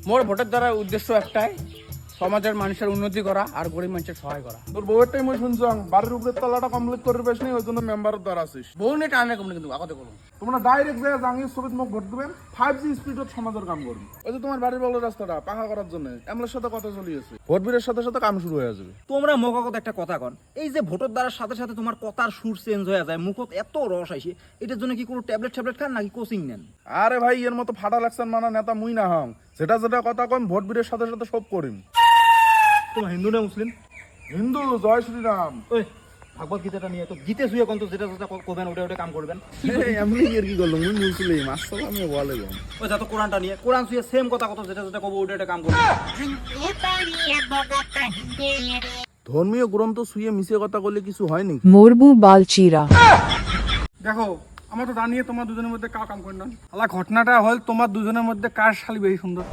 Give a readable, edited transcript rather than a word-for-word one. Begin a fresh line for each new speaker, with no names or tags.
মোর ভোটের দ্বারা উদ্দেশ্য একটাই, সমাজের মানুষের উন্নতি করা আর গরিব মানুষের সহায় করা।
তোর বউয়েরটাই মই শুনছাম বাড়ির উপরের তলাটা কমপ্লিট করে পেস নি, ওই জন্য মেম্বারের দ্বারা আছিস।
বউ নিয়ে টানে কমনি কিন্তু আগতে করুন।
তোমরা ডাইরেক্ট যায় জাঙ্গির ছবিত মোক ভোট দিবেন, 5G স্পিডত সমাজের কাম করুন। ওই যে তোমার বাড়ির বড় রাস্তাটা পাকা করার জন্য এমলের সাথে কথা চলিয়েছে, ভোট বিরের সাথে সাথে কাম শুরু হয়ে যাবে।
তোমরা মুখত একটা কথা কন, এই যে ভোটের দ্বারার সাথে সাথে তোমার কথার সুর চেঞ্জ হয়ে যায়, মুখত এত রস আইসে, এটার জন্য কি কোনো ট্যাবলেট খান নাকি কোচিং নেন?
আরে ভাই এর মতো ফাটা লাগছেন মানা নেতা মুই না হং, যেটা যেটা কথা কম ভোট বিরের সাথে সাথে সব করিম।
তোমার হিন্দু না মুসলিম?
হিন্দু, জয় শ্রীরাম।
ওই ভাগবত গীতাটা নিয়ে তো গীতে শুয়ে কোন তো যেটা যেটা করবেন ওটা কাম করবেন।
এমনি এর কি করলো মুই মুসলিম, আসলে আমি বলে গো।
ওই যত কোরআনটা নিয়ে কোরআন শুয়ে সেম কথা কত যেটা যেটা কব ওটা কাম করবেন।
ধর্মীয় গ্রন্থ শুয়ে মিশে কথা বললে কিছু হয়নি।
মোরবু বালচিরা
দেখো আমার তো জানিয়ে তোমার দুজনের মধ্যে কার কাম করেন না। আলা ঘটনাটা হল তোমার দুজনের মধ্যে কার শালি বেশি সুন্দর।